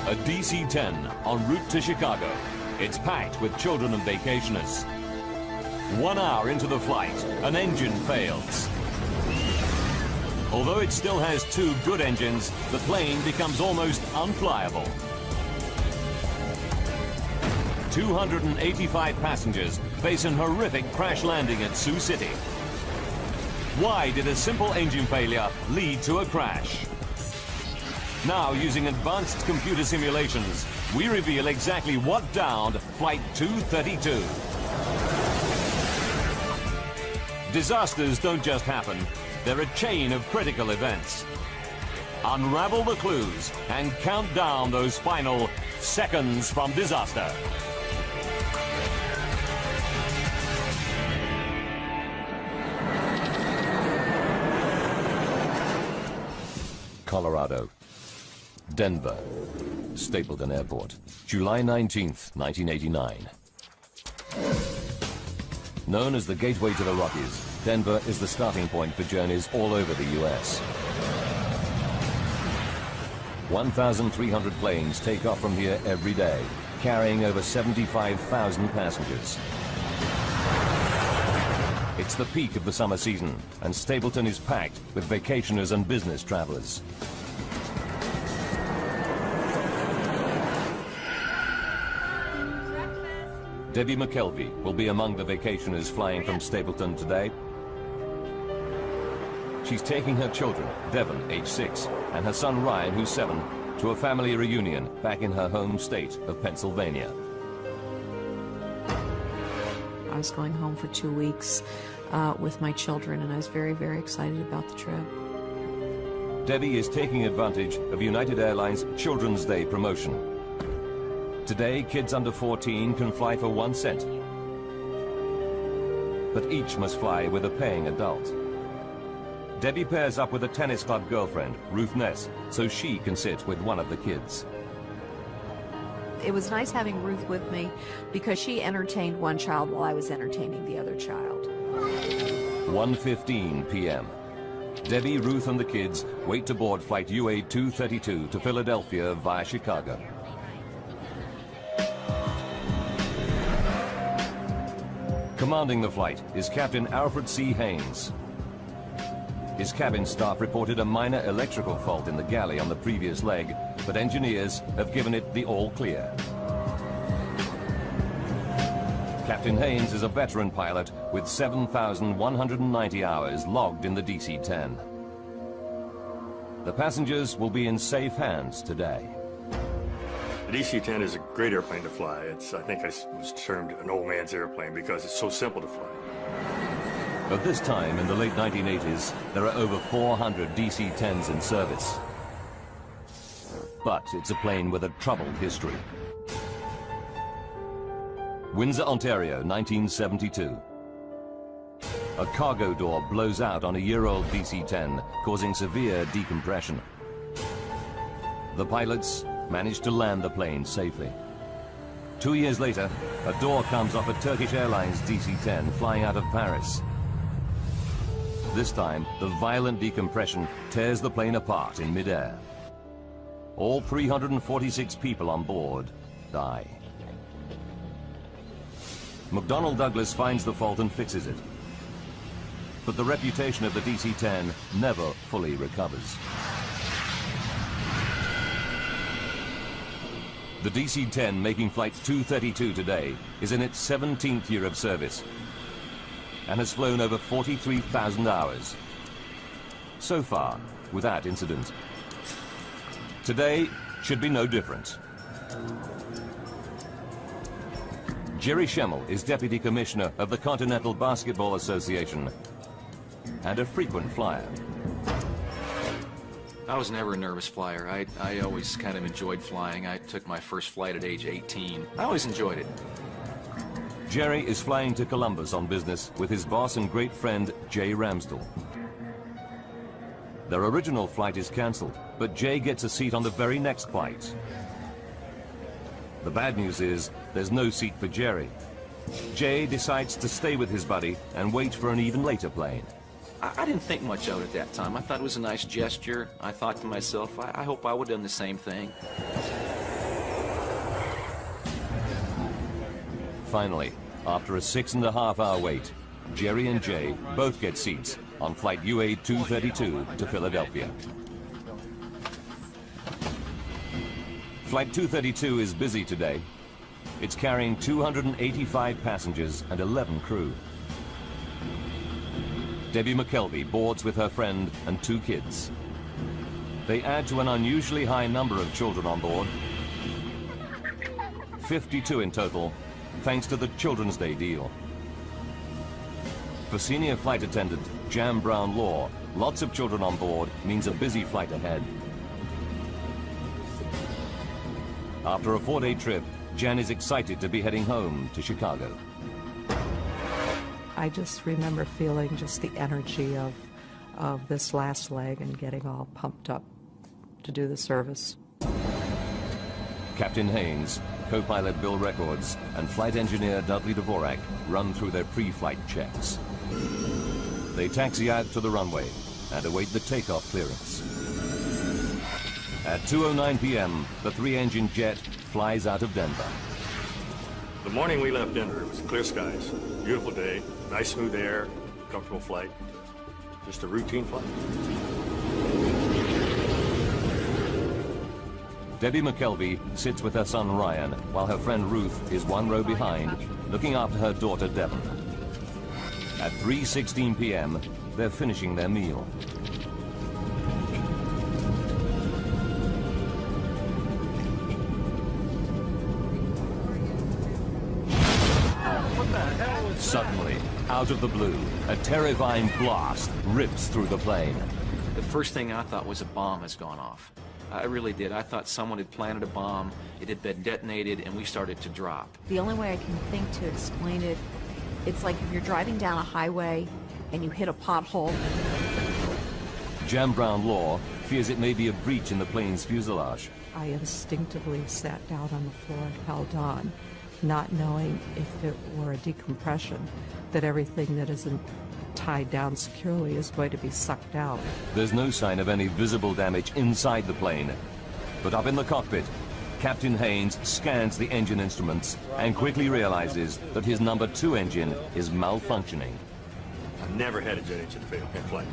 A DC-10 en route to Chicago. It's packed with children and vacationers. 1 hour into the flight, an engine fails. Although it still has 2 good engines, the plane becomes almost unflyable. 285 passengers face an horrific crash landing at Sioux City. Why did a simple engine failure lead to a crash? Now, using advanced computer simulations, we reveal exactly what downed Flight 232. Disasters don't just happen, they're a chain of critical events. Unravel the clues and count down those final seconds from disaster. Colorado, Denver, Stapleton Airport, July 19th, 1989. Known as the gateway to the Rockies, Denver is the starting point for journeys all over the U.S. 1,300 planes take off from here every day, carrying over 75,000 passengers. It's the peak of the summer season, and Stapleton is packed with vacationers and business travelers. Debbie McKelvey will be among the vacationers flying from Stapleton today. She's taking her children, Devon, age 6, and her son Ryan, who's 7, to a family reunion back in her home state of Pennsylvania. I was going home for 2 weeks with my children, and I was very, very excited about the trip. Debbie is taking advantage of United Airlines Children's Day promotion. Today, kids under 14 can fly for 1 cent. But each must fly with a paying adult. Debbie pairs up with a tennis club girlfriend, Ruth Ness, so she can sit with one of the kids. It was nice having Ruth with me because she entertained one child while I was entertaining the other child. 1:15 p.m. Debbie, Ruth, and the kids wait to board flight UA 232 to Philadelphia via Chicago. Commanding the flight is Captain Alfred C. Haynes. His cabin staff reported a minor electrical fault in the galley on the previous leg, but engineers have given it the all clear. Captain Haynes is a veteran pilot with 7,190 hours logged in the DC-10. The passengers will be in safe hands today. The DC-10 is a great airplane to fly. I think it was termed an old man's airplane because it's so simple to fly. At this time, in the late 1980s, there are over 400 DC-10s in service. But it's a plane with a troubled history. Windsor, Ontario, 1972. A cargo door blows out on a year-old DC-10, causing severe decompression. The pilots managed to land the plane safely. 2 years later, a door comes off a Turkish Airlines DC-10 flying out of Paris. This time, the violent decompression tears the plane apart in midair. All 346 people on board die. McDonnell Douglas finds the fault and fixes it. But the reputation of the DC-10 never fully recovers. The DC-10 making flight 232 today is in its 17th year of service and has flown over 43,000 hours. So far, without incident. Today should be no different. Jerry Schemmel is Deputy Commissioner of the Continental Basketball Association and a frequent flyer. I was never a nervous flyer. I always kind of enjoyed flying. I took my first flight at age 18. I always enjoyed it. Jerry is flying to Columbus on business with his boss and great friend, Jay Ramsdell. Their original flight is cancelled, but Jay gets a seat on the very next flight. The bad news is there's no seat for Jerry. Jay decides to stay with his buddy and wait for an even later plane. I didn't think much of it at that time. I thought it was a nice gesture. I thought to myself, I hope I would have done the same thing. finally, after a 6.5-hour wait, Jerry and Jay both get seats on flight UA 232 to Philadelphia. Flight 232 is busy today. It's carrying 285 passengers and 11 crew. Debbie McKelvey boards with her friend and 2 kids. They add to an unusually high number of children on board. 52 in total, thanks to the Children's Day deal. For senior flight attendant Jan Brown Law, lots of children on board means a busy flight ahead. After a 4-day trip, Jan is excited to be heading home to Chicago. I just remember feeling just the energy of this last leg and getting all pumped up to do the service. Captain Haynes, co-pilot Bill Records, and flight engineer Dudley Dvorak run through their pre-flight checks. They taxi out to the runway and await the takeoff clearance. At 2:09 p.m., the 3-engine jet flies out of Denver. The morning we left Denver, it was clear skies, beautiful day, nice smooth air, comfortable flight, just a routine flight. Debbie McKelvey sits with her son Ryan, while her friend Ruth is one row behind, looking after her daughter Devon. At 3:16 p.m., they're finishing their meal. Suddenly, out of the blue, a terrifying blast rips through the plane. The first thing I thought was a bomb has gone off. I really did. I thought someone had planted a bomb, it had been detonated, and we started to drop. The only way I can think to explain it, it's like if you're driving down a highway and you hit a pothole. Jan Brown Law fears it may be a breach in the plane's fuselage. I instinctively sat down on the floor and held on, not knowing if it were a decompression, that everything that isn't tied down securely is going to be sucked out. There's no sign of any visible damage inside the plane. But up in the cockpit, Captain Haynes scans the engine instruments and quickly realizes that his number 2 engine is malfunctioning. I've never had a jet engine fail in flight.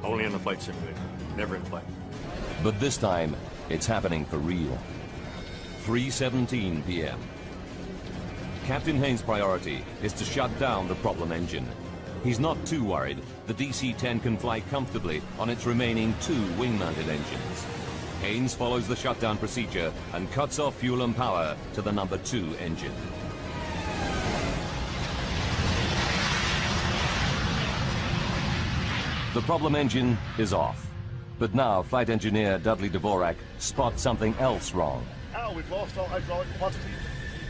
Only in the flight simulator, never in flight. But this time, it's happening for real. 3:17 p.m. Captain Haynes' priority is to shut down the problem engine. He's not too worried. The DC-10 can fly comfortably on its remaining 2 wing-mounted engines. Haynes follows the shutdown procedure and cuts off fuel and power to the number 2 engine. The problem engine is off. But now flight engineer Dudley Dvorak spots something else wrong. Now we've lost our hydraulic capacity.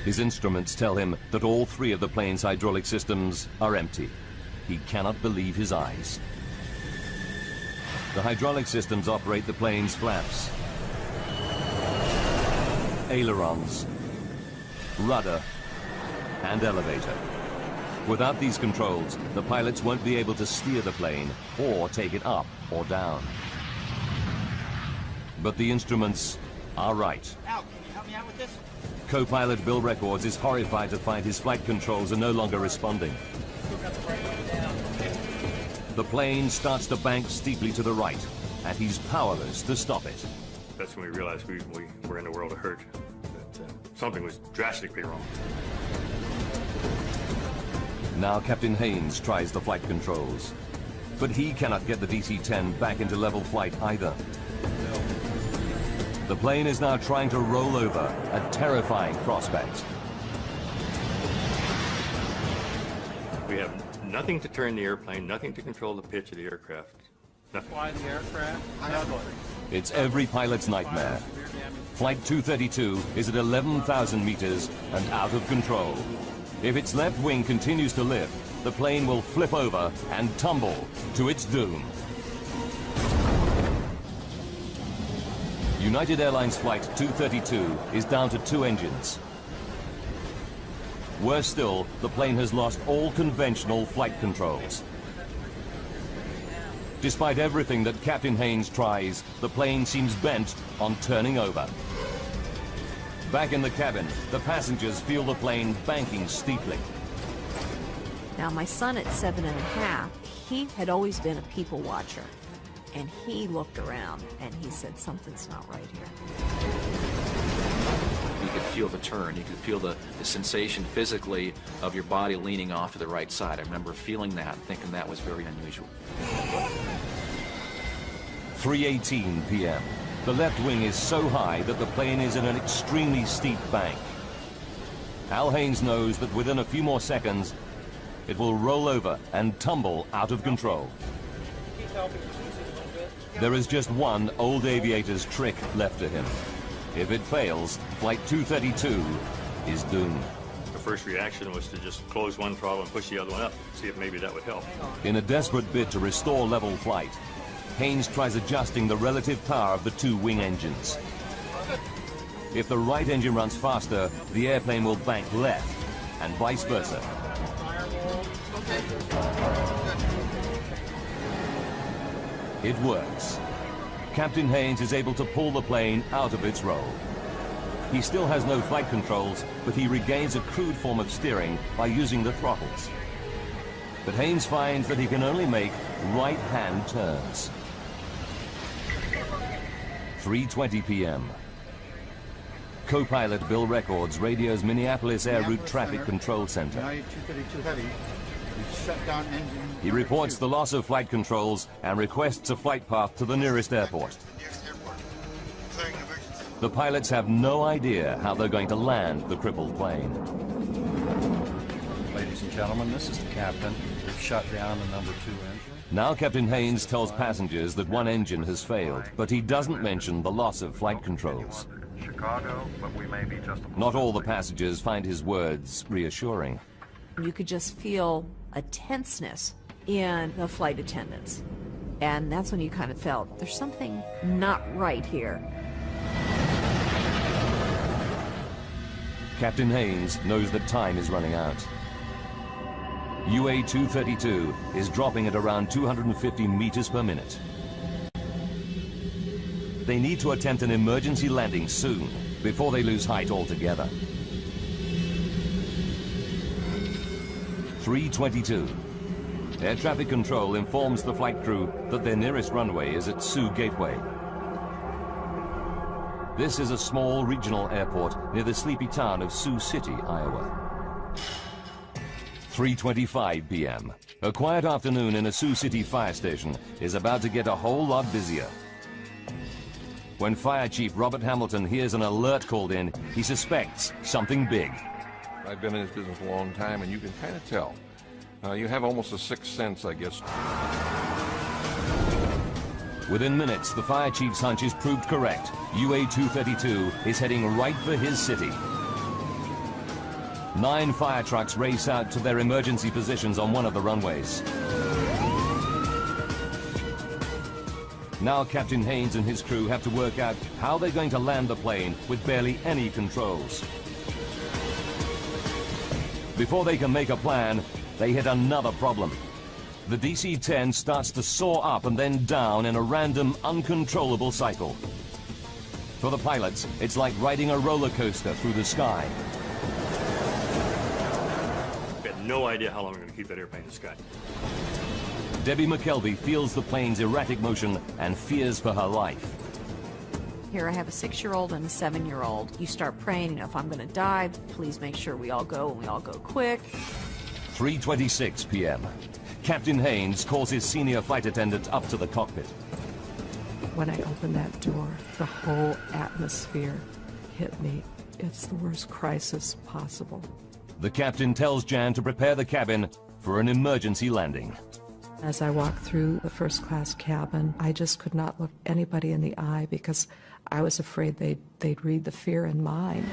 His instruments tell him that all 3 of the plane's hydraulic systems are empty. He cannot believe his eyes. The hydraulic systems operate the plane's flaps, ailerons, rudder, and elevator. Without these controls, the pilots won't be able to steer the plane or take it up or down. But the instruments are right. Al, can you help me out with this? Co-pilot Bill Records is horrified to find his flight controls are no longer responding. The plane starts to bank steeply to the right, and he's powerless to stop it. That's when we realized we were in a world of hurt, that something was drastically wrong. Now Captain Haynes tries the flight controls, but he cannot get the DC-10 back into level flight either. The plane is now trying to roll over, a terrifying prospect. We have nothing to turn the airplane, nothing to control the pitch of the aircraft. Nothing. Fly the aircraft. It's every pilot's nightmare. Flight 232 is at 11,000 meters and out of control. If its left wing continues to lift, the plane will flip over and tumble to its doom. United Airlines Flight 232 is down to 2 engines. Worse still, the plane has lost all conventional flight controls. Despite everything that Captain Haynes tries, the plane seems bent on turning over. Back in the cabin, the passengers feel the plane banking steeply. Now, my son at 7½, he had always been a people watcher. And he looked around and he said, something's not right here. You could feel the turn. You could feel the sensation physically of your body leaning off to the right side. I remember feeling that and thinking that was very unusual. 3:18 p.m. The left wing is so high that the plane is in an extremely steep bank. Al Haynes knows that within a few more seconds, it will roll over and tumble out of control. There is just one old aviator's trick left to him. If it fails, Flight 232 is doomed. The first reaction was to just close one throttle and push the other one up, see if maybe that would help. In a desperate bid to restore level flight, Haynes tries adjusting the relative power of the two wing engines. If the right engine runs faster, the airplane will bank left, and vice versa. It works. Captain Haynes is able to pull the plane out of its roll. He still has no flight controls, but he regains a crude form of steering by using the throttles. But Haynes finds that he can only make right-hand turns. 3:20 p.m. Co-pilot Bill Records radios Minneapolis Air Route Traffic Control Center. 232 heavy. We shut down engine. He reports the loss of flight controls and requests a flight path to the nearest airport. The pilots have no idea how they're going to land the crippled plane. Ladies and gentlemen, this is the captain. We've shut down the number 2 engine. Now Captain Haynes tells passengers that one engine has failed, but he doesn't mention the loss of flight controls. Chicago, but we may be just a Not all the passengers find his words reassuring. You could just feel a tenseness in the flight attendants. And that's when you kind of felt there's something not right here. Captain Haynes knows that time is running out. UA 232 is dropping at around 250 meters per minute. They need to attempt an emergency landing soon, before they lose height altogether. 3:22. Air traffic control informs the flight crew that their nearest runway is at Sioux Gateway. This is a small regional airport near the sleepy town of Sioux City, Iowa. 3:25 p.m. A quiet afternoon in a Sioux City fire station is about to get a whole lot busier. When Fire Chief Robert Hamilton hears an alert called in, he suspects something big. I've been in this business a long time, and you can kind of tell. You have almost a sixth sense, I guess. Within minutes, the fire chief's hunch is proved correct. UA 232 is heading right for his city. 9 fire trucks race out to their emergency positions on one of the runways. Now Captain Haynes and his crew have to work out how they're going to land the plane with barely any controls. Before they can make a plan, they hit another problem. The DC-10 starts to soar up and then down in a random, uncontrollable cycle. For the pilots, it's like riding a roller coaster through the sky. We had no idea how long we were going to keep that airplane in the sky. Debbie McKelvey feels the plane's erratic motion and fears for her life. Here I have a 6-year-old and a 7-year-old. You start praying, you know, if I'm going to die, please make sure we all go and we all go quick. 3:26 p.m. Captain Haynes calls his senior flight attendant up to the cockpit. When I opened that door, the whole atmosphere hit me. It's the worst crisis possible. The captain tells Jan to prepare the cabin for an emergency landing. As I walked through the first-class cabin, I just could not look anybody in the eye because I was afraid they'd read the fear in mine.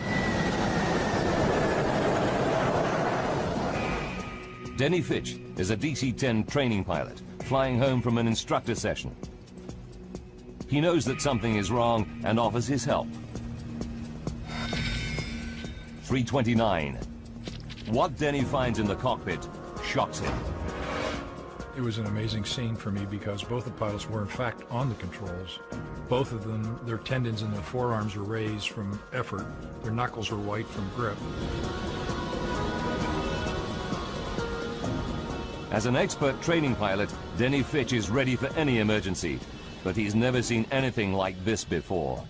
Denny Fitch is a DC-10 training pilot, flying home from an instructor session. He knows that something is wrong and offers his help. 3:29. What Denny finds in the cockpit shocks him. It was an amazing scene for me because both the pilots were in fact on the controls. Both of them, their tendons in the forearms are raised from effort. Their knuckles are white from grip. As an expert training pilot, Denny Fitch is ready for any emergency, but he's never seen anything like this before.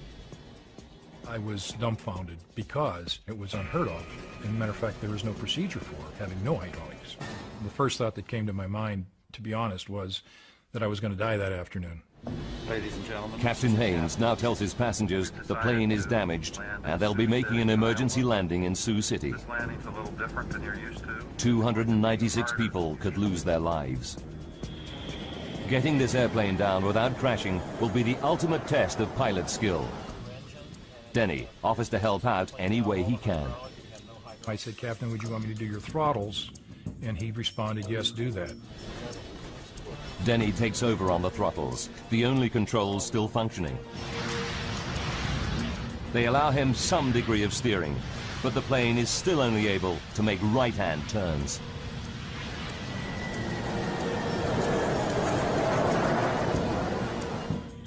I was dumbfounded because it was unheard of. As a matter of fact, there was no procedure for it, having no hydraulics. The first thought that came to my mind, to be honest, was that I was going to die that afternoon. Ladies and gentlemen, Captain Haynes now tells his passengers the plane is damaged and they'll be making an emergency landing in Sioux City. This landing's a little different than you're used to. 296 people could lose their lives. Getting this airplane down without crashing will be the ultimate test of pilot skill. Denny offers to help out any way he can. I said, Captain, would you want me to do your throttles? And he responded, yes, do that. Denny takes over on the throttles, the only controls still functioning. They allow him some degree of steering, but the plane is still only able to make right-hand turns.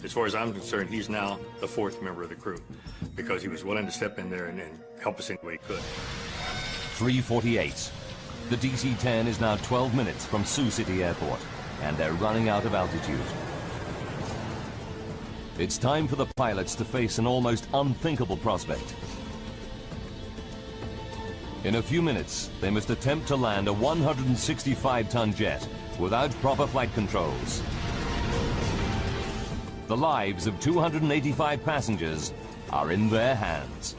As far as I'm concerned, he's now the fourth member of the crew because he was willing to step in there and help us any way he could. 3:48. The DC-10 is now 12 minutes from Sioux City Airport, and they're running out of altitude. It's time for the pilots to face an almost unthinkable prospect. In a few minutes, they must attempt to land a 165-ton jet without proper flight controls. The lives of 285 passengers are in their hands.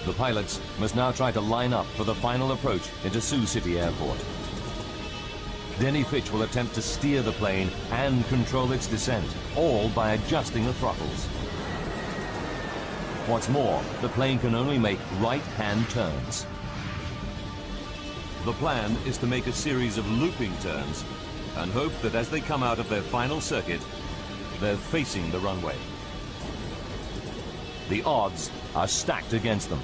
The pilots must now try to line up for the final approach into Sioux City Airport. Denny Fitch will attempt to steer the plane and control its descent, all by adjusting the throttles. What's more, the plane can only make right-hand turns. The plan is to make a series of looping turns and hope that as they come out of their final circuit, they're facing the runway. The odds are stacked against them.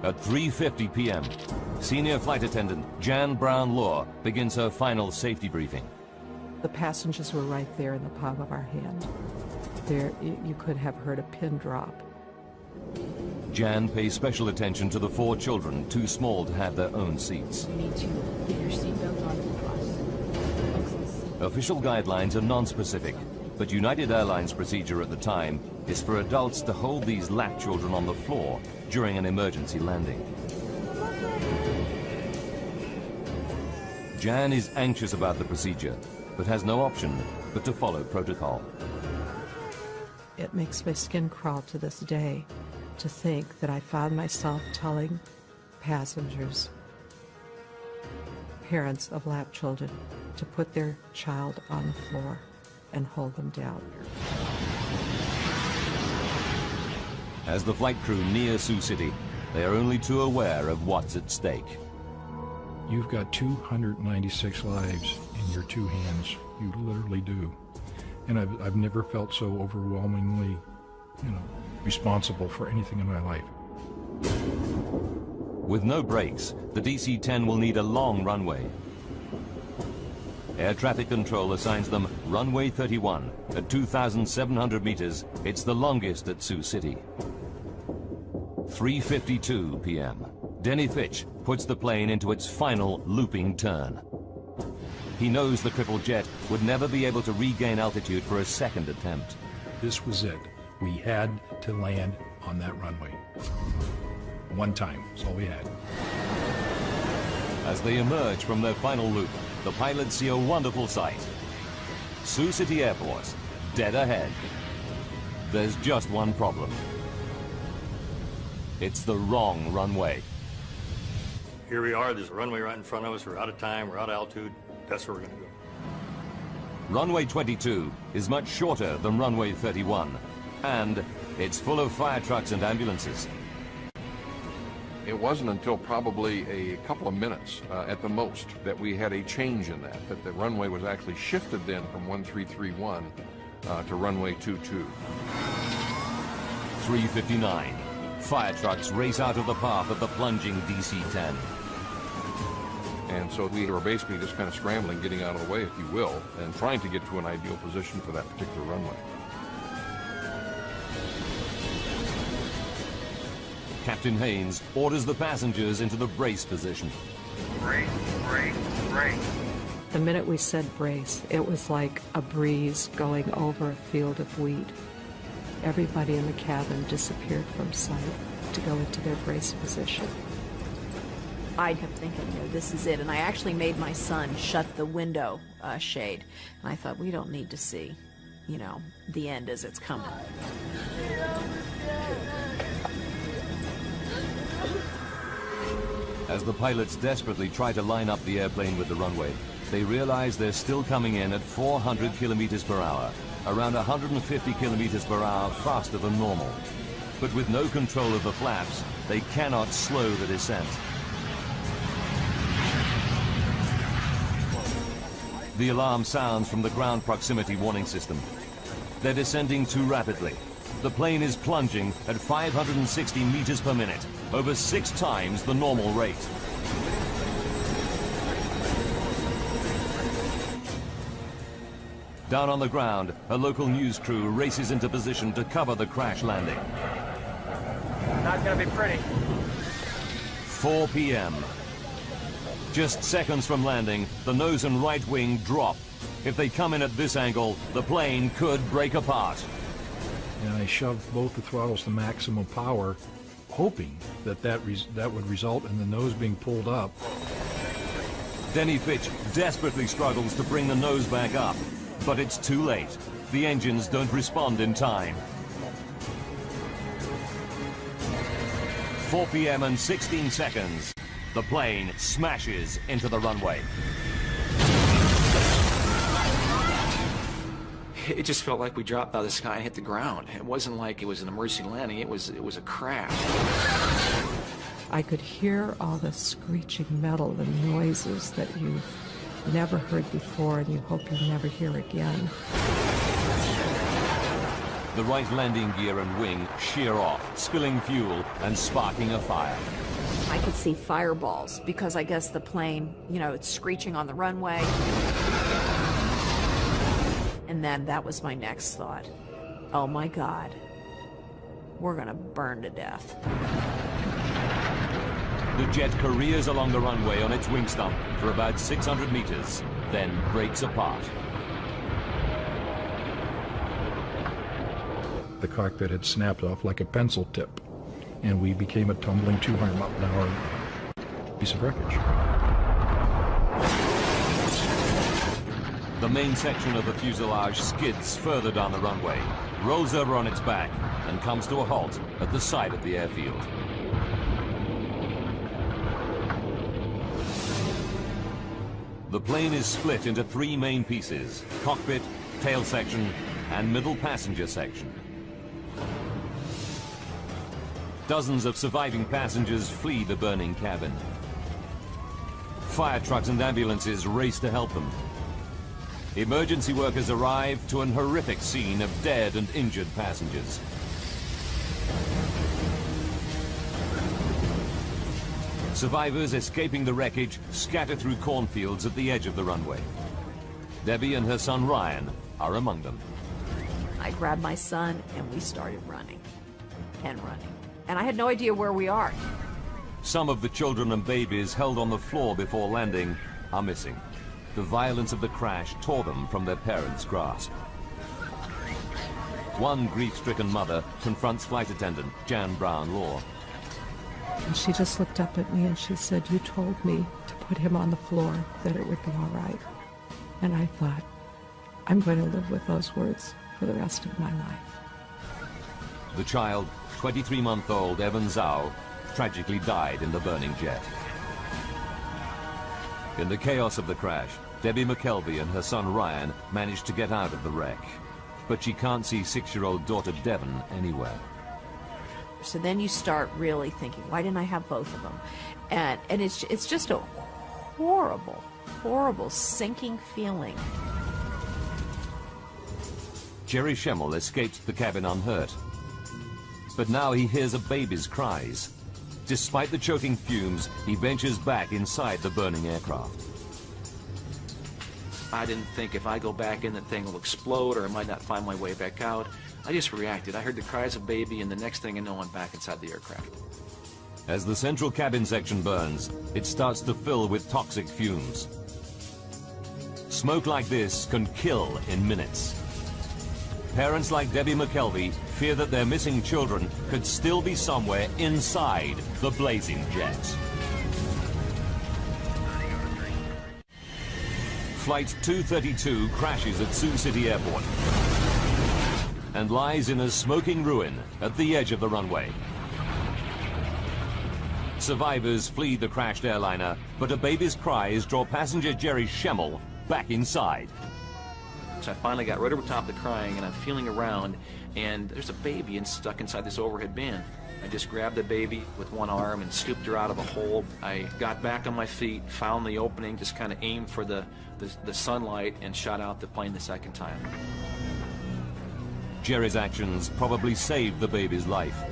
At 3:50 p.m., Senior Flight Attendant Jan Brown-Law begins her final safety briefing. The passengers were right there in the palm of our hand. There, you could have heard a pin drop. Jan pays special attention to the 4 children too small to have their own seats. You need to get your seatbelt on and cross. Official guidelines are non-specific, but United Airlines procedure at the time is for adults to hold these lap children on the floor during an emergency landing. Jan is anxious about the procedure, but has no option but to follow protocol. It makes my skin crawl to this day to think that I found myself telling passengers, parents of lap children, to put their child on the floor and hold them down. As the flight crew near Sioux City, they are only too aware of what's at stake. You've got 296 lives in your 2 hands. You literally do. And I've never felt so overwhelmingly, responsible for anything in my life. With no brakes, the DC-10 will need a long runway. Air traffic control assigns them runway 31 at 2,700 meters. It's the longest at Sioux City. 3:52 p.m. Denny Fitch puts the plane into its final looping turn. He knows the crippled jet would never be able to regain altitude for a second attempt. This was it. We had to land on that runway. One time, that's all we had. As they emerge from their final loop, the pilots see a wonderful sight. Sioux City Airport, dead ahead. There's just one problem. It's the wrong runway. Here we are, there's a runway right in front of us, we're out of time, we're out of altitude, that's where we're gonna go. Runway 22 is much shorter than runway 31, and it's full of fire trucks and ambulances. It wasn't until probably a couple of minutes at the most that we had a change in that the runway was actually shifted then from 1331 to runway 22. 3:59. Fire trucks race out of the path of the plunging DC-10. And so we were basically just kind of scrambling, getting out of the way, if you will, and trying to get to an ideal position for that particular runway. Captain Haynes orders the passengers into the brace position. Brace, brace, brace. The minute we said brace, it was like a breeze going over a field of wheat. Everybody in the cabin disappeared from sight to go into their brace position. I kept thinking, this is it. And I actually made my son shut the window shade. And I thought, we don't need to see, the end as it's coming. As the pilots desperately try to line up the airplane with the runway, they realize they're still coming in at 400 kilometers per hour, around 150 kilometers per hour faster than normal. But with no control of the flaps, they cannot slow the descent. The alarm sounds from the ground proximity warning system. They're descending too rapidly. The plane is plunging at 560 meters per minute, over 6 times the normal rate. Down on the ground, a local news crew races into position to cover the crash landing. Not gonna be pretty. 4 p.m. Just seconds from landing, the nose and right wing drop. If they come in at this angle, the plane could break apart. And I shoved both the throttles to maximum power, hoping that would result in the nose being pulled up. Denny Fitch desperately struggles to bring the nose back up, but it's too late. The engines don't respond in time. 4 p.m. and 16 seconds. The plane smashes into the runway. It just felt like we dropped out of the sky and hit the ground. It wasn't like it was an emergency landing. It was a crash. I could hear all the screeching metal and noises that you've never heard before and you hope you'll never hear again. The right landing gear and wing shear off, spilling fuel and sparking a fire. I could see fireballs because I guess the plane, it's screeching on the runway. And then that was my next thought. Oh my God, we're gonna burn to death. The jet careers along the runway on its wing stump for about 600 meters, then breaks apart. The cockpit had snapped off like a pencil tip, and we became a tumbling 200-mile-an-hour piece of wreckage. The main section of the fuselage skids further down the runway, rolls over on its back, and comes to a halt at the side of the airfield. The plane is split into 3 main pieces: cockpit, tail section, and middle passenger section. Dozens of surviving passengers flee the burning cabin. Fire trucks and ambulances race to help them. Emergency workers arrive to an horrific scene of dead and injured passengers. Survivors escaping the wreckage scatter through cornfields at the edge of the runway. Debbie and her son Ryan are among them. I grabbed my son and we started running and running. And I had no idea where we are. Some of the children and babies held on the floor before landing are missing. The violence of the crash tore them from their parents' grasp. One grief-stricken mother confronts flight attendant Jan Brown-Law. And she just looked up at me and she said, "You told me to put him on the floor, that it would be all right." And I thought, I'm going to live with those words for the rest of my life. The child, 23-month-old Evan Zhao, tragically died in the burning jet. In the chaos of the crash, Debbie McKelvey and her son Ryan managed to get out of the wreck. But she can't see 6-year-old daughter Devon anywhere. So then you start really thinking, why didn't I have both of them? And it's just a horrible, horrible sinking feeling. Jerry Schemmel escaped the cabin unhurt. But now he hears a baby's cries. Despite the choking fumes, he ventures back inside the burning aircraft. I didn't think if I go back in, the thing will explode or I might not find my way back out. I just reacted. I heard the cries of baby, and the next thing I know, I'm back inside the aircraft. As the central cabin section burns, it starts to fill with toxic fumes. Smoke like this can kill in minutes. Parents like Debbie McKelvey fear that their missing children could still be somewhere inside the blazing jet. Flight 232 crashes at Sioux City Airport and lies in a smoking ruin at the edge of the runway. Survivors flee the crashed airliner, but a baby's cries draw passenger Jerry Schemmel back inside. So I finally got right over top of the crying, and I'm feeling around, and there's a baby stuck inside this overhead bin. I just grabbed the baby with one arm and scooped her out of a hole. I got back on my feet, found the opening, just kind of aimed for the sunlight, and shot out the plane the second time. Jerry's actions probably saved the baby's life.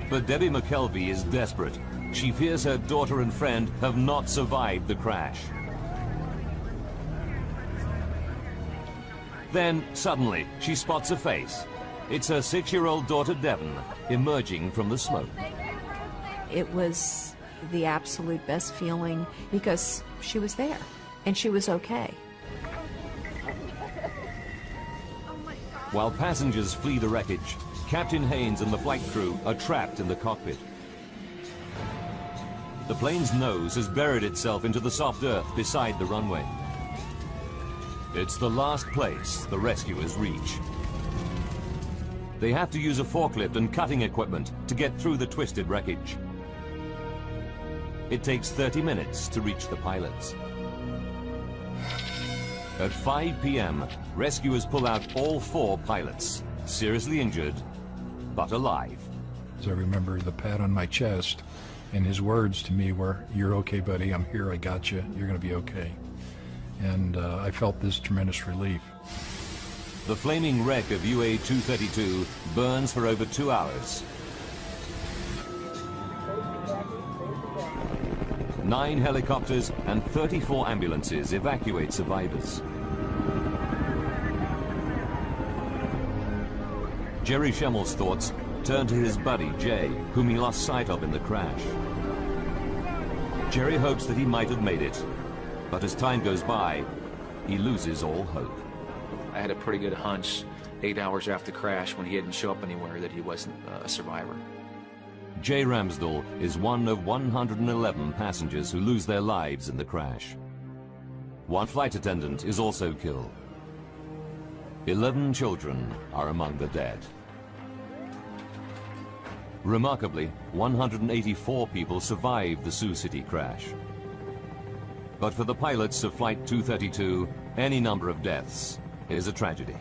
But Debbie McKelvey is desperate. She fears her daughter and friend have not survived the crash. Then, suddenly, she spots a face. It's her 6-year-old daughter, Devon, emerging from the smoke. It was the absolute best feeling because she was there, and she was okay. While passengers flee the wreckage, Captain Haynes and the flight crew are trapped in the cockpit. The plane's nose has buried itself into the soft earth beside the runway. It's the last place the rescuers reach. They have to use a forklift and cutting equipment to get through the twisted wreckage. It takes 30 minutes to reach the pilots. At 5 p.m., rescuers pull out all 4 pilots, seriously injured, but alive. So I remember the pat on my chest, and his words to me were, "You're okay, buddy, I'm here, I got you, you're gonna be okay." And I felt this tremendous relief. The flaming wreck of UA-232 burns for over 2 hours. 9 helicopters and 34 ambulances evacuate survivors. Jerry Schemmel's thoughts turn to his buddy, Jay, whom he lost sight of in the crash. Jerry hopes that he might have made it, but as time goes by, he loses all hope. I had a pretty good hunch 8 hours after the crash, when he didn't show up anywhere, that he wasn't a survivor. Jay Ramsdell is one of 111 passengers who lose their lives in the crash. 1 flight attendant is also killed. 11 children are among the dead. Remarkably, 184 people survived the Sioux City crash. But for the pilots of Flight 232, any number of deaths is a tragedy.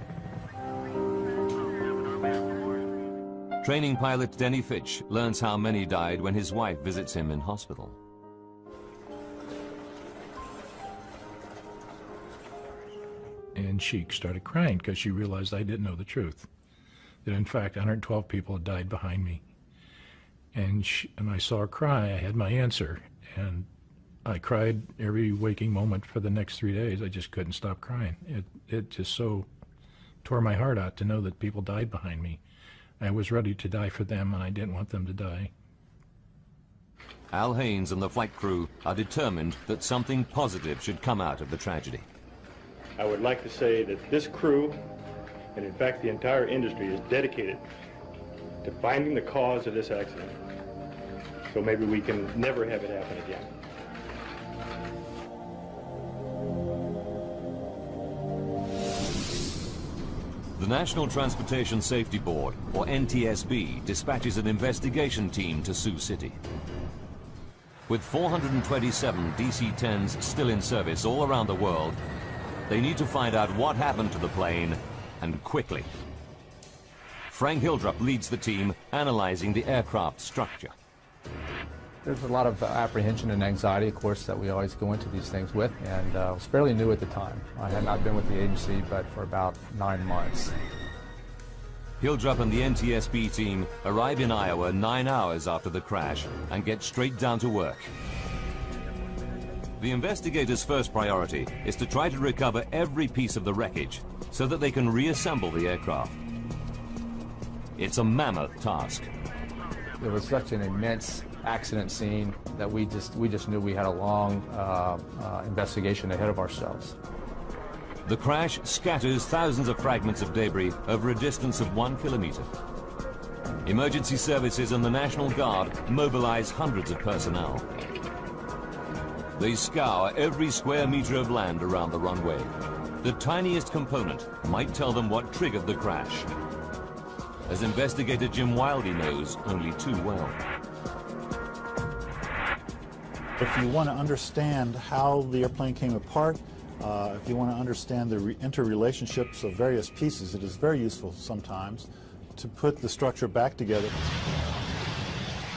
Training pilot Denny Fitch learns how many died when his wife visits him in hospital. And she started crying because she realized I didn't know the truth. That in fact 112 people had died behind me. And I saw her cry. I had my answer. And I cried every waking moment for the next 3 days. I just couldn't stop crying. It just so tore my heart out to know that people died behind me. I was ready to die for them, and I didn't want them to die. Al Haynes and the flight crew are determined that something positive should come out of the tragedy. I would like to say that this crew, and in fact the entire industry, is dedicated to finding the cause of this accident. So maybe we can never have it happen again. The National Transportation Safety Board, or NTSB, dispatches an investigation team to Sioux City. With 427 DC-10s still in service all around the world, they need to find out what happened to the plane, and quickly. Frank Hildrup leads the team, analyzing the aircraft structure. There's a lot of apprehension and anxiety, of course, that we always go into these things with, and I was fairly new at the time. I had not been with the agency but for about 9 months. Hildrup and the NTSB team arrive in Iowa 9 hours after the crash and get straight down to work. The investigators' first priority is to try to recover every piece of the wreckage so that they can reassemble the aircraft. It's a mammoth task. There was such an immense accident scene that we just knew we had a long investigation ahead of ourselves. The crash scatters thousands of fragments of debris over a distance of 1 kilometer. Emergency services and the National Guard mobilize hundreds of personnel. They scour every square meter of land around the runway. The tiniest component might tell them what triggered the crash, as investigator Jim Wildey knows only too well. If you want to understand how the airplane came apart, if you want to understand the interrelationships of various pieces, it is very useful sometimes to put the structure back together.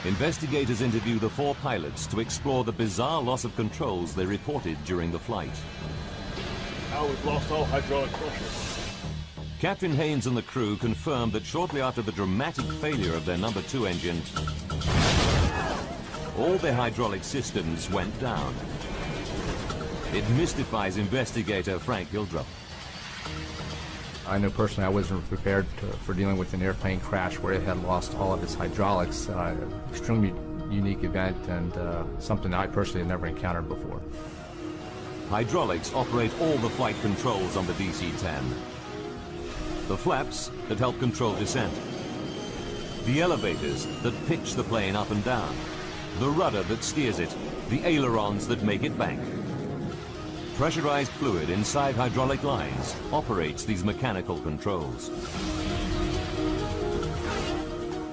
Investigators interview the 4 pilots to explore the bizarre loss of controls they reported during the flight. Now we've lost all hydraulic pressure. Captain Haynes and the crew confirmed that shortly after the dramatic failure of their number 2 engine, all their hydraulic systems went down. It mystifies investigator Frank Hildrup. I know personally I wasn't prepared for dealing with an airplane crash where it had lost all of its hydraulics. Extremely unique event and something I personally had never encountered before. Hydraulics operate all the flight controls on the DC-10. The flaps that help control descent. The elevators that pitch the plane up and down. The rudder that steers it. The ailerons that make it bank. Pressurized fluid inside hydraulic lines operates these mechanical controls.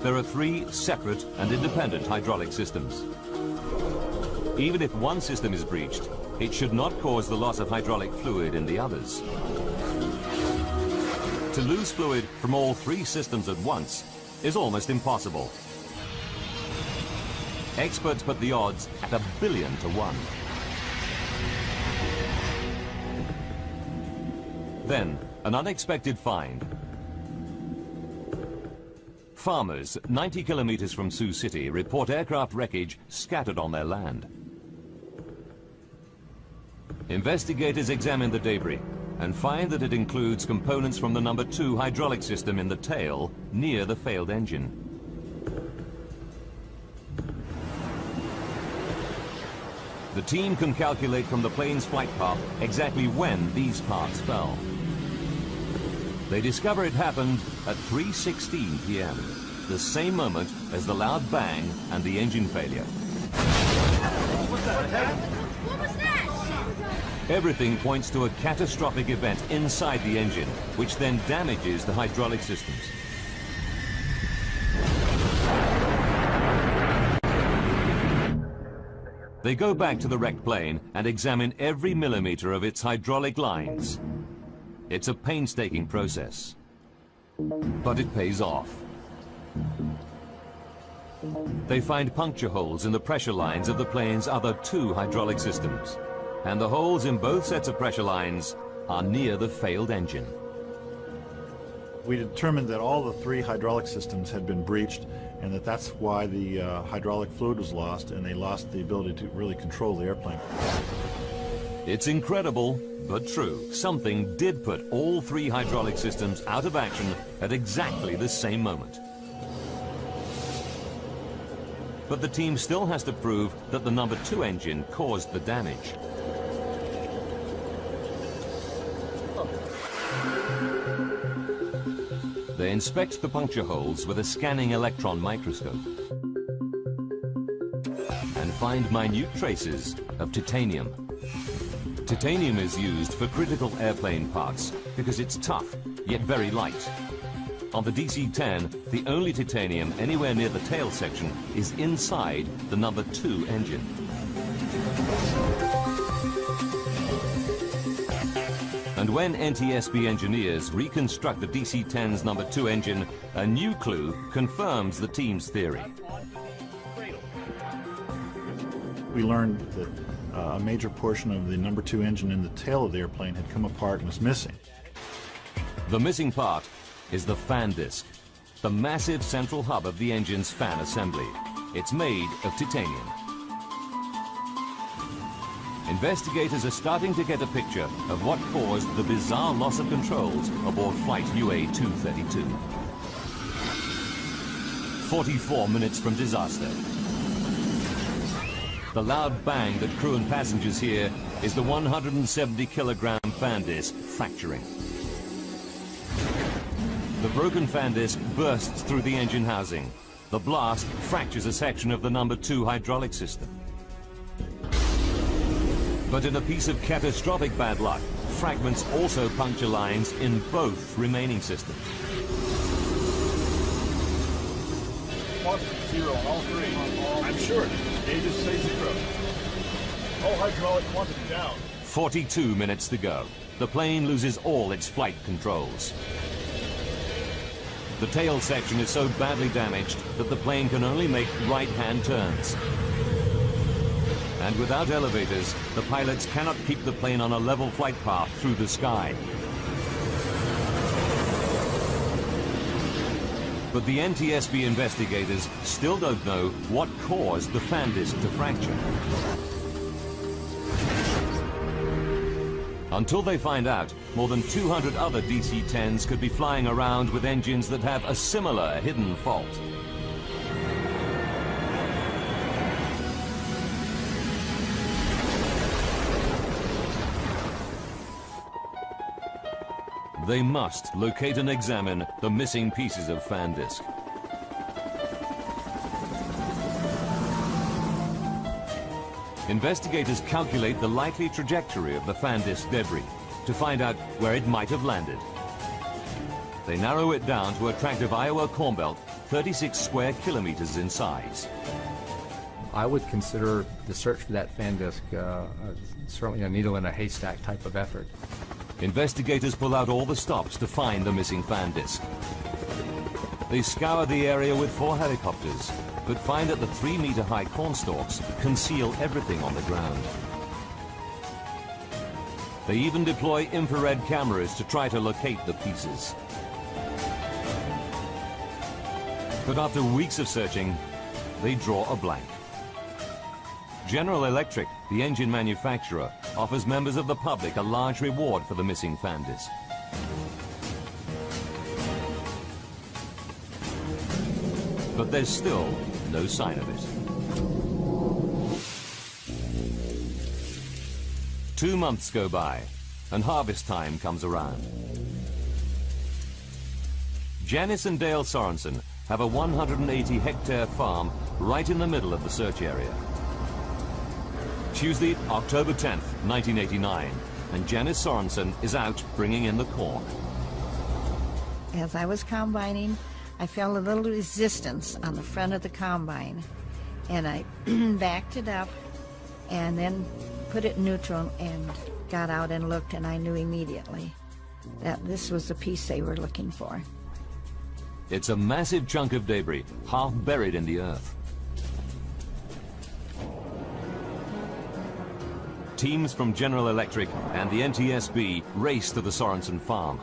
There are 3 separate and independent hydraulic systems. Even if one system is breached, it should not cause the loss of hydraulic fluid in the others. To lose fluid from all 3 systems at once is almost impossible. Experts put the odds at 1 billion to 1. Then, an unexpected find. Farmers 90 kilometers from Sioux City report aircraft wreckage scattered on their land. Investigators examine the debris and find that it includes components from the number 2 hydraulic system in the tail near the failed engine. The team can calculate from the plane's flight path exactly when these parts fell. They discover it happened at 3:16 p.m., the same moment as the loud bang and the engine failure. What was that? Everything points to a catastrophic event inside the engine, which then damages the hydraulic systems. They go back to the wrecked plane and examine every millimeter of its hydraulic lines. It's a painstaking process, but it pays off. They find puncture holes in the pressure lines of the plane's other 2 hydraulic systems, and the holes in both sets of pressure lines are near the failed engine. We determined that all the 3 hydraulic systems had been breached, and that's why the hydraulic fluid was lost, and they lost the ability to really control the airplane. It's incredible, but true. Something did put all 3 hydraulic systems out of action at exactly the same moment. But the team still has to prove that the number 2 engine caused the damage. They inspect the puncture holes with a scanning electron microscope and find minute traces of titanium. Titanium is used for critical airplane parts because it's tough, yet very light. On the DC-10, the only titanium anywhere near the tail section is inside the number 2 engine. And when NTSB engineers reconstruct the DC-10's number 2 engine, a new clue confirms the team's theory. We learned that a major portion of the number 2 engine in the tail of the airplane had come apart and was missing. The missing part is the fan disc. the massive central hub of the engine's fan assembly. It's made of titanium. Investigators are starting to get a picture of what caused the bizarre loss of controls aboard flight UA-232. 44 minutes from disaster. The loud bang that crew and passengers hear is the 170-kilogram fan disc fracturing. The broken fan disc bursts through the engine housing. The blast fractures a section of the number 2 hydraulic system. But in a piece of catastrophic bad luck, fragments also puncture lines in both remaining systems. Zero on all three. I'm sure. Gauges say 0. All hydraulic quantity down. 42 minutes to go. The plane loses all its flight controls. The tail section is so badly damaged that the plane can only make right-hand turns. And without elevators, the pilots cannot keep the plane on a level flight path through the sky. But the NTSB investigators still don't know what caused the fan disc to fracture. Until they find out, more than 200 other DC-10s could be flying around with engines that have a similar hidden fault. They must locate and examine the missing pieces of fan disc. Investigators calculate the likely trajectory of the fan disc debris to find out where it might have landed. They narrow it down to a tract of Iowa corn belt 36 square kilometers in size. I would consider the search for that fan disc certainly a needle in a haystack type of effort. Investigators pull out all the stops to find the missing fan disc. They scour the area with 4 helicopters, but find that the 3-meter-high corn stalks conceal everything on the ground. They even deploy infrared cameras to try to locate the pieces. But after weeks of searching, they draw a blank. General Electric, the engine manufacturer, offers members of the public a large reward for the missing fan disc. But there's still no sign of it. 2 months go by, and harvest time comes around. Janice and Dale Sorensen have a 180-hectare farm right in the middle of the search area. Tuesday, October 10th, 1989, and Janice Sorensen is out bringing in the corn. As I was combining, I felt a little resistance on the front of the combine, and I backed it up and then put it in neutral and got out and looked, and I knew immediately that this was the piece they were looking for. It's a massive chunk of debris, half buried in the earth. Teams from General Electric and the NTSB race to the Sorensen farm.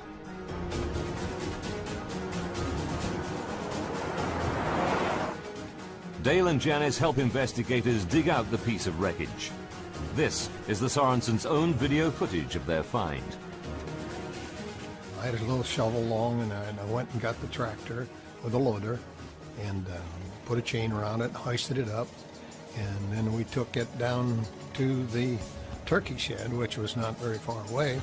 Dale and Janice help investigators dig out the piece of wreckage. This is the Sorensens' own video footage of their find. I had a little shovel long, and I went and got the tractor with a loader and put a chain around it, hoisted it up, and then we took it down to the turkey shed, which was not very far away,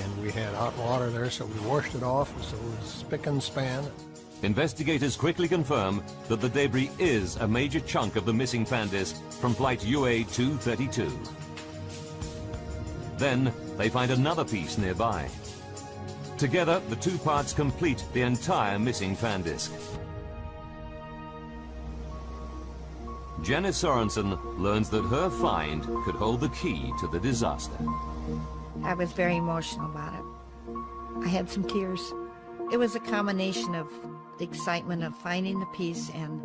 and we had hot water there, so we washed it off, so it was spick and span. Investigators quickly confirm that the debris is a major chunk of the missing fan disc from flight UA-232. Then they find another piece nearby. Together, the 2 parts complete the entire missing fan disc. Janice Sorensen learns that her find could hold the key to the disaster. I was very emotional about it. I had some tears. It was a combination of the excitement of finding the piece and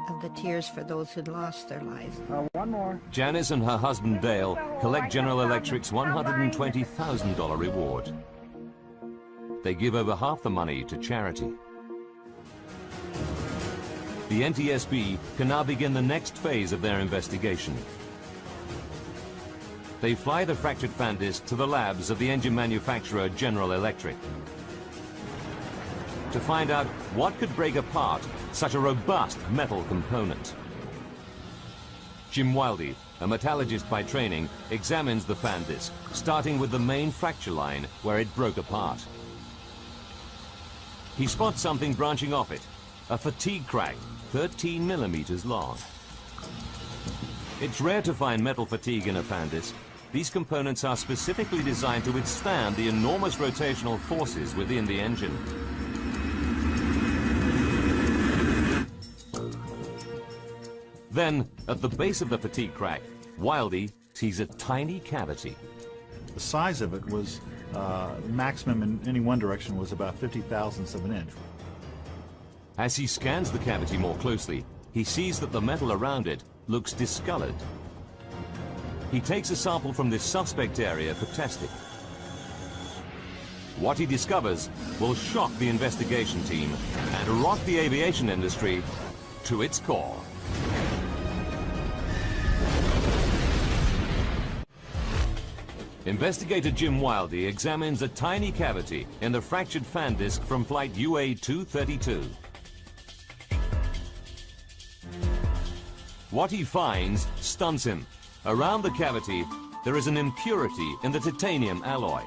of the tears for those who'd lost their lives. One more. Janice and her husband Dale collect General Electric's $120,000 reward. They give over half the money to charity. the NTSB can now begin the next phase of their investigation. They fly the fractured fan disc to the labs of the engine manufacturer General Electric to find out what could break apart such a robust metal component. Jim Wildy, a metallurgist by training, examines the fan disc, starting with the main fracture line where it broke apart. He spots something branching off it, a fatigue crack 13 millimeters long. It's rare to find metal fatigue in a fan disc. These components are specifically designed to withstand the enormous rotational forces within the engine. Then, at the base of the fatigue crack, Wildy sees a tiny cavity. The size of it was maximum in any one direction was about 50 thousandths of an inch. As he scans the cavity more closely, he sees that the metal around it looks discolored. He takes a sample from this suspect area for testing. What he discovers will shock the investigation team and rock the aviation industry to its core. Investigator Jim Wildy examines a tiny cavity in the fractured fan disc from flight UA-232. What he finds stuns him. Around the cavity, there is an impurity in the titanium alloy.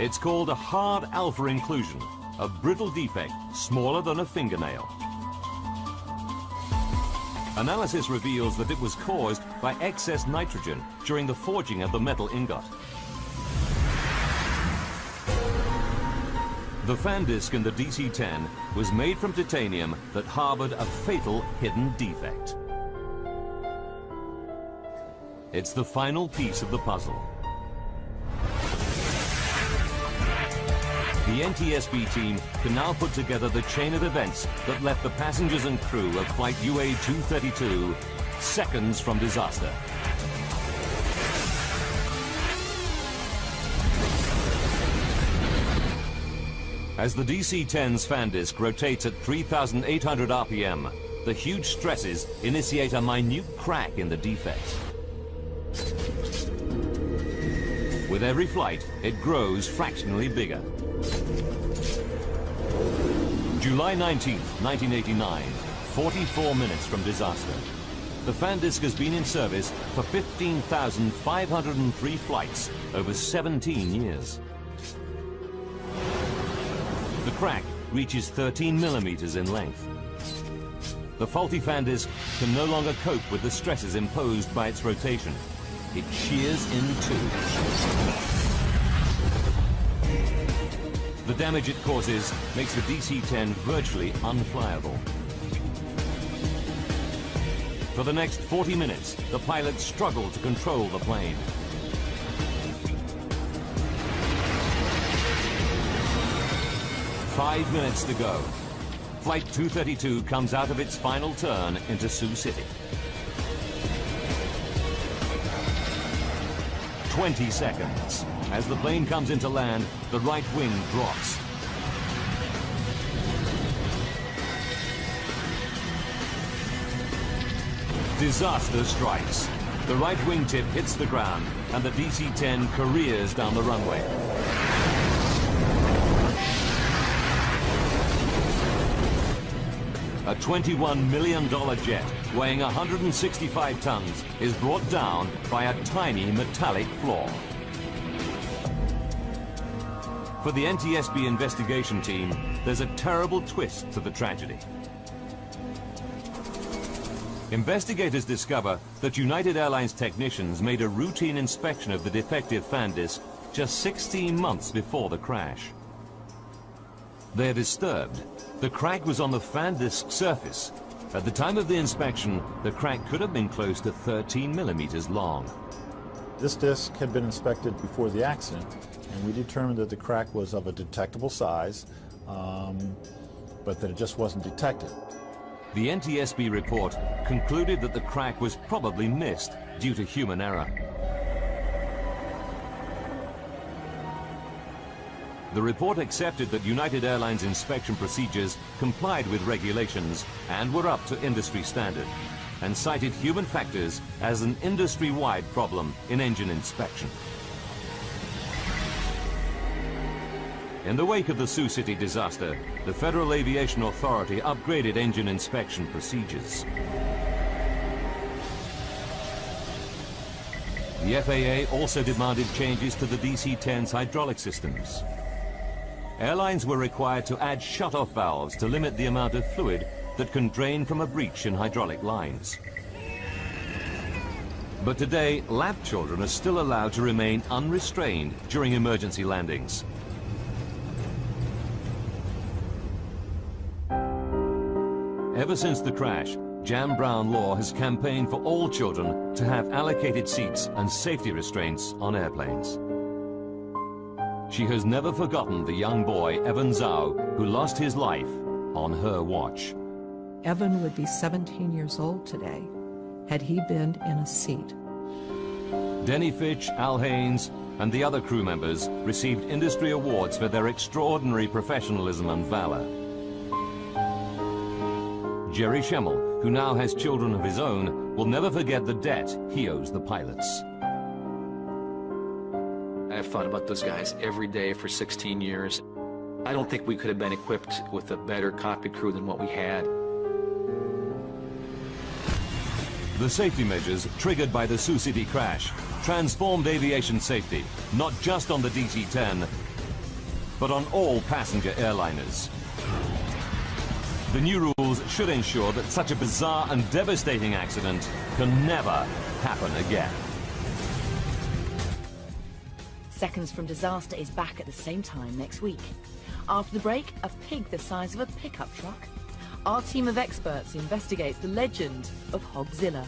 It's called a hard alpha inclusion, a brittle defect smaller than a fingernail. Analysis reveals that it was caused by excess nitrogen during the forging of the metal ingot. The fan disc in the DC-10 was made from titanium that harbored a fatal hidden defect. It's the final piece of the puzzle. The NTSB team can now put together the chain of events that left the passengers and crew of flight UA-232 seconds from disaster. As the DC-10's fan disc rotates at 3,800 RPM, the huge stresses initiate a minute crack in the defect. With every flight, it grows fractionally bigger. July 19th, 1989, 44 minutes from disaster. The fan disc has been in service for 15,503 flights over 17 years. The crack reaches 13 millimeters in length. The faulty fan disc can no longer cope with the stresses imposed by its rotation. It shears in two. The damage it causes makes the DC-10 virtually unflyable. For the next 40 minutes, the pilots struggle to control the plane. Five minutes to go. Flight 232 comes out of its final turn into Sioux City. 20 seconds. As the plane comes into land, the right wing drops. Disaster strikes. The right wingtip hits the ground, and the DC-10 careers down the runway. A $21 million jet weighing 165 tons is brought down by a tiny metallic flaw. For the NTSB investigation team, there's a terrible twist to the tragedy. Investigators discover that United Airlines technicians made a routine inspection of the defective fan disc just 16 months before the crash. They're disturbed. The crack was on the fan disc surface. At the time of the inspection, the crack could have been close to 13 millimeters long. This disc had been inspected before the accident, and we determined that the crack was of a detectable size, but that it just wasn't detected. The NTSB report concluded that the crack was probably missed due to human error. The report accepted that United Airlines inspection procedures complied with regulations and were up to industry standard, and cited human factors as an industry-wide problem in engine inspection. In the wake of the Sioux City disaster, the Federal Aviation Authority upgraded engine inspection procedures. The FAA also demanded changes to the DC-10's hydraulic systems. Airlines were required to add shut-off valves to limit the amount of fluid that can drain from a breach in hydraulic lines. But today, lab children are still allowed to remain unrestrained during emergency landings. Ever since the crash, Jan Brown Law has campaigned for all children to have allocated seats and safety restraints on airplanes. She has never forgotten the young boy, Evan Zhao, who lost his life on her watch. Evan would be 17 years old today had he been in a seat. Denny Fitch, Al Haynes, and the other crew members received industry awards for their extraordinary professionalism and valor. Jerry Schemmel, who now has children of his own, will never forget the debt he owes the pilots. I've thought about those guys every day for 16 years. I don't think we could have been equipped with a better cockpit crew than what we had. The safety measures triggered by the Sioux City crash transformed aviation safety, not just on the DC-10, but on all passenger airliners. The new rules should ensure that such a bizarre and devastating accident can never happen again. Seconds from Disaster is back at the same time next week. After the break, a pig the size of a pickup truck. Our team of experts investigates the legend of Hogzilla.